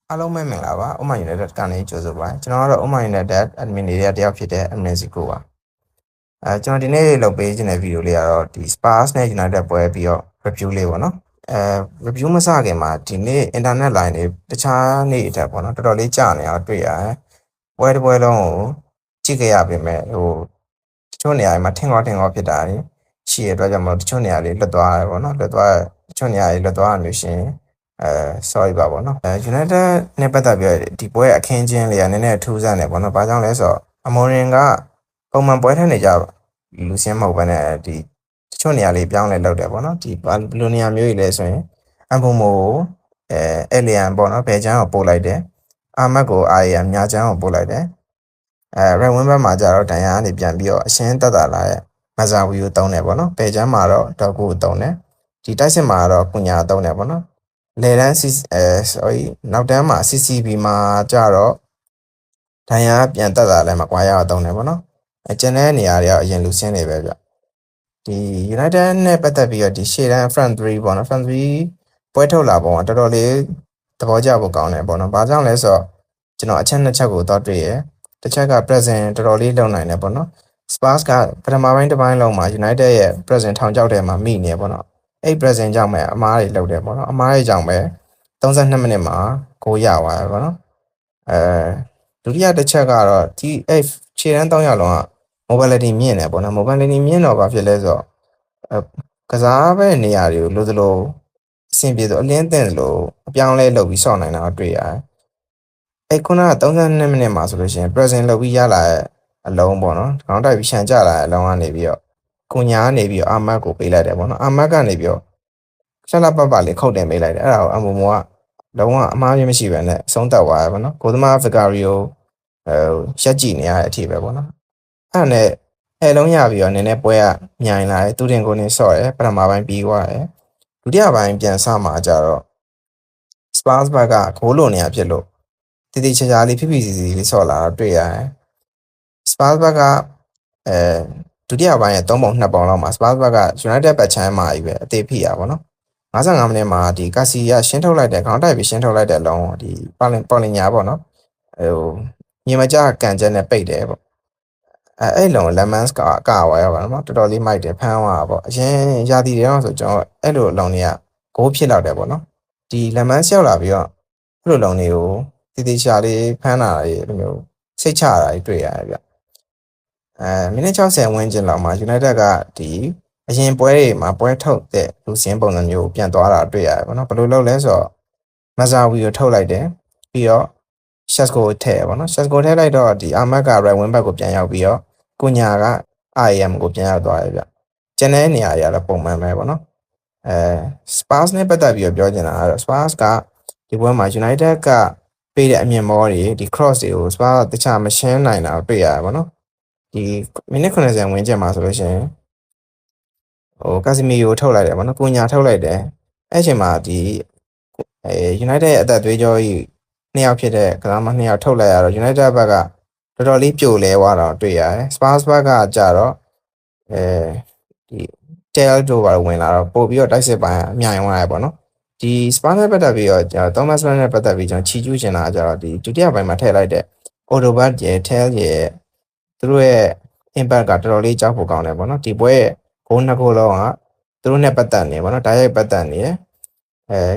အားလုံးပဲမင်္ဂလာပါဥမ္မာ United ကနေကြိုဆိုပါကျွန်တော်ကတော့ဥမ္မာ United admin တွေတယောက်ဖြစ်တဲ့ admin စီကိုပါကျွန်တော်ဒီနေ့လုပ်ပေးခြင်းတဲ့ဗီဒီယိုလေးကတော့ဒီ Spurs နဲ့ United ပွဲပြီးတော့ review လေးပေါ့နော်review မစခင်မှာဒီနေ့ internet line တွေတခြားနေ့အထက်ပေါ့နော်တော်တော်လေးကြာနေအောင်တွေ့ရတယ်ပွဲတစ်ပွဲလုံးကိုကြည့်ကြရပြင်မဲ့ဟိုတချို့နေရာတွေမှာထင်ကောဖြစ်တာတွေရှိရတဲ့အတွက်ကြောင့်မလို့တချို့နေရာတွေလွတ်သွားတယ်ပေါ့နော်လွတ်သွားတချို့နေရာတွေလွတ်သွားရလို့ရှိရင်sorry ပါပေါ့နော် United နဲ့ပတ်သက်ပြီးဒီပွဲအခင်းချင်းလေးကနည်းနည်းထူးဆန်းတယ်ပေါ့နော်ဘာကြောင့်လဲဆိုတော့အမော်ရင်ကပုံမှန်ပွဲထက်နေကြလူစင်းမဟုတ်ဘဲနဲ့ဒီတချို့နေရာလေးပြောင်းလဲလုပ်တယ်ပေါ့နော်ဒီဘလိုနေရာမျိုးကြီးလဲဆိုရင်အဘုံမိုအဲလီယန်ပေါ့နော်ဘယ်ချမ်းကိုပို့လိုက်တယ်အာမတ်ကိုအာရီယာညာချမ်းကိုပို့လိုက်တယ်ရက်ဝင်းဘက်မှာကျတော့ဒန်ယာကနေပြန်ပြီးတော့အရှင်းတက်တာလာရဲ့မဇာဝီကိုတုံးတယ်ပေါ့နော်ဘယ်ချမ်းမှာတော့ဒေါက်ကိုတုံးတယ်ဒီတိုက်စစ်မှာတော့ကုညာတုံးတယ်ပေါ့နော်လေတန်း sorry နောက်တန်းမှာ CCB မှာကြတော့ဒန်ယာပြန်တက်တာလည်းမကွာရအောင်တုံးတယ်ပေါ့နော်ကျန်တဲ့နေရာတွေကအရင်လူစင်းနေပဲဗျဒီ United နဲ့ပတ်သက်ပြီးတော့ဒီရှေ့တန်း front 3ပေါ့နော် front 3ပွဲထုတ်လာပုံကတော်တော်လေးသဘောကျဖို့ကောင်းတယ်ပေါ့နော်ဘာကြောင့်လဲဆိုတော့ကျွန်တော်အချက်နှစ်ချက်ကိုတော့တွေ့ရတစ်ချက်က present တော်တော်လေးလုံနိုင်တယ်ပေါ့နော် Spurs ကပထမပိုင်းတစ်ပိုင်းလုံးမှာ United ရဲ့ present ထောင်ချောက်ထဲမှာမိနေပေါ့နော်အဲ့ present ကြောင့်ပဲအမားတွေလုပ်တယ်ပေါ့နော်အမားတွေကြောင့်ပဲ32မိနစ်မှာကိုရသွားတယ်ပေါ့နော်ဒုတိယတစ်ချက်ကတော့ဒီအဲ့ခြေတန်း3ယောက်လုံးက mobility မြင့်တယ်ပေါ့နော် mobility မြင့်တော့ဘာဖြစ်လဲဆိုတော့ကစားပဲနေရာတွေကိုလိုသလိုအဆင်ပြေဆိုအလင်းတင်လို့အပြောင်းလဲလုပ်ပြီးစောင့်နိုင်တာတွေ့ရတယ်အဲ့ခုနက32မိနစ်မှာဆိုလို့ရှိရင် present လုပ်ပြီးရလာတဲ့အလုံးပေါ့နော်ခေါင်းတိုက်ပြီးရှန်ကြလာတဲ့အလုံးကနေပြီးတော့ကုညာကနေပြီးတော့အာမတ်ကိုပေးလိုက်တယ်ပေါ့နော်အာမတ်ကနေပြီးတော့ဆက်လက်ပတ်လေးခုတ်တင်ပေးလိုက်တယ်အဲ့ဒါကိုအမူမိုကလုံးဝအမားကြီးမရှိပဲနဲ့အဆုံးသက်သွားရပါတော့ကိုသမား Vicario ရက်ကြည့်နေရတဲ့အထိပဲပေါ့နော်အဲ့ဒါနဲ့အဲလုံးရပြီးတော့နည်းနည်းပွဲကမြိုင်လာတယ်သူတင်ကိုနေဆော့တယ်ပထမပိုင်းပြီးသွားတယ်ဒုတိယပိုင်းပြန်ဆမှာကြတော့ Spurs ဘက်ကဂိုးလိုနေရဖြစ်လို့တည်တည်ချာချာလေးဖိဖိစီစီလေးဆော့လာတော့တွေ့ရတယ် Spurs ဘက်ကဒုတိယပိုင်းရဲ့3ပုံ2ပုံလောက်မှာ Spurs ဘက်က United ဘက်ချမ်းမှာကြီးပဲအသေးဖိရပါတော့55မိနစ်မှာဒီကာစီကရှင်းထုတ်လိုက်တဲ့ခေါင်းတိုက်ပြီးရှင်းထုတ်လိုက်တဲ့အလုံးဒီပေါ်လင်ညာပေါ့နော်ညမကြကန်ချက်နဲ့ပိတ်တယ်ပေါ့အဲ့လုံးလက်မန်စ်ကဝါရပါတော့တော်တော်လေးမိုက်တယ်ဖမ်းသွားတာပေါ့အရင်ရာသီတွေတော့ဆိုကျွန်တော်အဲ့လိုအလုံးတွေကဂိုးဖြစ်လောက်တယ်ပေါ့နော်ဒီလက်မန်စ်ရောက်လာပြီးတော့အဲ့လိုလုံးတွေကိုတည်တည်ချာလေးဖမ်းတာတွေလိုမျိုးစိတ်ချတာတွေတွေ့ရတယ်ဗျမိနစ်60ဝန်းကျင်လောက်မှာ United ကဒီအရင်ပွဲတွေမှာပွဲထုတ်တဲ့လူစင်းပုံစံမျိုးပြန်သွားတာတွေ့ရတယ်ပေါ့နော်ဘယ်လိုလုပ်လဲဆိုတော့မဇာဝီကိုထုတ်လိုက်တယ်ပြီးတော့ Shasko ထည့်ပေါ့နော် Shasko ထည့်လိုက်တော့ဒီအာမတ်က right wing back ကိုပြန်ရောက်ပြီးတော့ကုညာက IM ကိုပြန်ရောက်သွားတယ်ဗျကျန်တဲ့နေရာတွေကလည်းပုံမှန်ပဲပေါ့နော်Spurs နဲ့ပတ်သက်ပြီးတော့ပြောချင်တာကတော့ Spurs ကဒီပွဲမှာ United ကပေးတဲ့အမြင်မောတွေဒီ cross တွေကို Spurs ကတခြားမရှင်းနိုင်တာတွေ့ရတယ်ပေါ့နော်ဒီမိနစ်90ဝန်းကျင်မှာဆိုလို့ရှိရင်ကာစီမီယိုထုတ်လိုက်တယ်ဗောနော်ကုညာထုတ်လိုက်တယ်အဲ့ချိန်မှာဒီUnited ရဲ့အသက်သွေးကြောကြီးနှစ်ယောက်ဖြစ်တဲ့ကစားမနှစ်ယောက်ထုတ်လိုက်ရတော့ United ဘက်ကတော်တော်လေးပြိုလဲသွားတာတွေ့ရတယ် Spurs ဘက်ကကြတော့ဒီ Tel တို့ပါဝင်လာတော့ပို့ပြီးတော့တိုက်စစ်ပိုင်းအမြိုင်သွားရပေါ့နော်ဒီ Spurs နဲ့ပတ်သက်ပြီးတော့Thomas Muller နဲ့ပတ်သက်ပြီးကျွန်တော်ချီကျူးချင်တာကြတော့ဒီဒုတိယပိုင်းမှာထည့်လိုက်တဲ့ Odegaard ရဲ့ Tel ရဲ့သူတို့ရဲ့ impact ကတော်တော်လေးကြောက်ဖို့ကောင်းတယ်ပေါ့နော်ဒီပွဲရဲ့ဂိုးနှစ်ဂိုးလုံးကသူတို့နဲ့ပတ်သက်နေပေါ့နော်တိုက်ရိုက်ပတ်သက်နေရ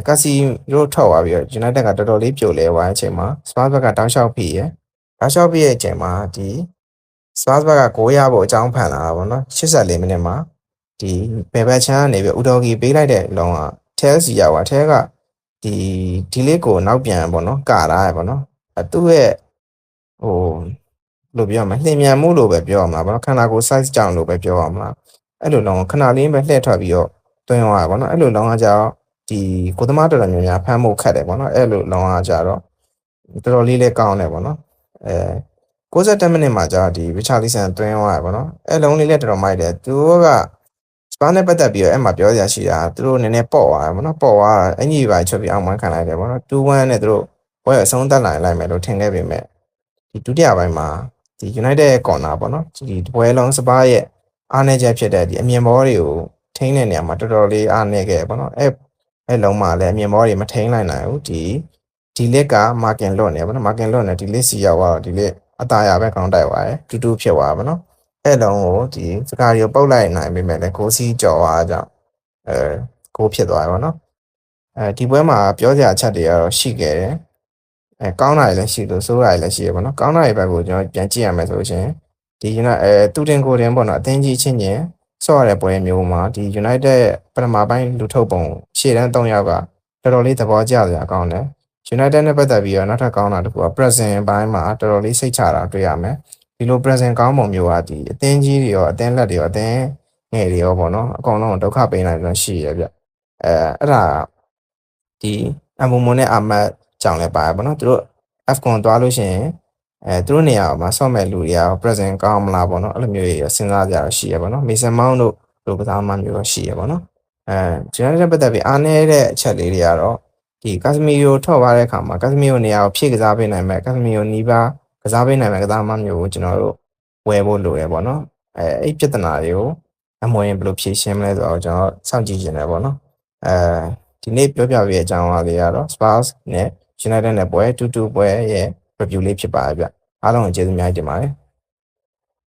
ကာစီတို့ထောက်သွားပြီးတော့ United ကတော်တော်လေးပြိုလဲသွားတဲ့အချိန်မှာ Spurs ဘက်ကတောင်းလျှောက်ပြီးရတောင်းလျှောက်ပြီးရဲ့အချိန်မှာဒီ Spurs ဘက်ကဂိုးရဖို့အကြောင်းဖန်လာတာပေါ့နော်84မိနစ်မှာဒီဘယ်ဘက်ချမ်းကနေပြီးဥတော်ကီပေးလိုက်တဲ့လုံးက Tel စီရောက်သွား Tel ကဒီလေးကိုနောက်ပြန်ပေါ့နော်ကာလာရပေါ့နော်သူ့ရဲ့လို့ပြောမှာလှင်မြန်မှုလို့ပဲပြောရမှာဗောနော်ခန္ဓာကိုယ် size ကြောင့်လို့ပဲပြောရမှာအဲ့လိုလုံးခဏလေးပဲလှည့်ထွက်ပြီးတော့တွင်းသွားတာဗောနော်အဲ့လိုလုံးကကြတော့ဒီကိုသမားတော်တော်များများဖမ်းဖို့ခက်တယ်ဗောနော်အဲ့လိုလုံးကကြတော့တော်တော်လေးလည်းကောင်းတယ်ဗောနော်60မိနစ်မှာကြာဒီ Richarlison တွင်းသွားရဗောနော်အဲ့လုံးလေးလည်းတော်တော်မိုက်တယ်သူတို့ကစပါးနဲ့ပတ်သက်ပြီးတော့အဲ့မှာပြောစရာရှိတာသူတို့နည်းနည်းပေါ့သွားတယ်ဗောနော်ပေါ့သွားအင်ကြီးပိုင်းချက်ပြီးအောင်မှန်းခံလိုက်တယ်ဗောနော်2-1နဲ့သူတို့ပွဲအဆုံးသတ်လိုက်မယ်လို့ထင်ခဲ့ပေမဲ့ဒီဒုတိယပိုင်းမှာဒီ United ရဲ့ corner ပေါ့နော်ဒီပွဲလုံးစပါးရဲ့အားနည်းချက်ဖြစ်တဲ့ဒီအမြင်ဘောတွေကိုထိန်းတဲ့နေရာမှာတော်တော်လေးအားနည်းခဲ့ပေါ့နော်အဲ့လုံးမှာလည်းအမြင်ဘောတွေမထိန်းနိုင်ဘူးဒီ ဒီလက်က market လွတ်နေပါနော် market လွတ်နေဒီလက်စီရောက်သွားတော့ဒီလက်အသာရပဲခေါင်းတိုက်သွားတယ်တူတူဖြစ်သွားပါနော်အဲ့လုံးကိုဒီစကားရီကိုပုတ်လိုက်နိုင်ပေမဲ့လည်းကိုစီကြော်သွားကြောင့်ကိုဖြစ်သွားတယ်ပါနော်ဒီပွဲမှာပြောစရာအချက်တွေကတော့ရှိခဲ့တယ်ကောင်းတာတွေလည်းရှိလို့ဆိုးတာတွေလည်းရှိရပါတော့ကောင်းတာတွေဘက်ကိုကျွန်တော်ပြန်ကြည့်ရမယ်ဆိုရှင်ဒီ United တူတင်ကိုတင်ပေါ့နော်အသင်းကြီးချင်းချင်းဆော့ရတဲ့ပွဲမျိုးမှာဒီ United ပထမပိုင်းလူထုတ်ပုံရှေ့တန်း3ယောက်ကတော်တော်လေးသဘောကျစရာကောင်းတယ် United နဲ့ပတ်သက်ပြီးတော့နောက်ထပ်ကောင်းတာတစ်ခုက present ဘိုင်းမှာတော်တော်လေးစိတ်ချတာတွေ့ရမယ်ဒီလို present ကောင်းပုံမျိုးကဒီအသင်းကြီးတွေရောအသင်းလက်တွေရောအသင်းငယ်တွေရောပေါ့နော်အကောင်လုံးဒုက္ခပေးနိုင်လို့ရှိရဗျအဲ့ဒါဒီအမုံမွန်နဲ့အာမတ်ကြောင့်လည်းပါပါနော်သူတို့ F1 သွားလို့ရှိရင်သူတို့နေရာမှာဆော့မဲ့လူတွေက present ကောင်းမလားပေါ့နော်အဲ့လိုမျိုးတွေစဉ်းစားကြရရှိရပါနော် Mason Mount တို့လိုကစားမှမျိုးတော့ရှိရပါနော်ကျွန်တော်တို့ပတ်သက်ပြီးအားနည်းတဲ့အချက်လေးတွေကတော့ဒီကာစမီယိုထွက်သွားတဲ့အခါမှာကာစမီယိုနေရာကိုဖြည့်ကစားပေးနိုင်မဲ့ကာစမီယိုနီးပါးကစားပေးနိုင်မဲ့ကစားမှမျိုးကိုကျွန်တော်တို့ဝယ်ဖို့လိုရပေါ့နော်အဲ့ပြဿနာတွေကိုအမွေဘယ်လိုဖြေရှင်းမလဲဆိုတော့ကျွန်တော်စောင့်ကြည့်နေတယ်ပေါ့နော်ဒီနေ့ပြောပြပေးတဲ့အကြောင်းအရာလေးကတော့ Spurs နဲ့ United နဲ့ပွဲ2-2ပွဲရဲ့ review လေးဖြစ်ပါတယ်ဗျအားလုံးကိုကျေးဇူးအများကြီးတင်ပါတယ်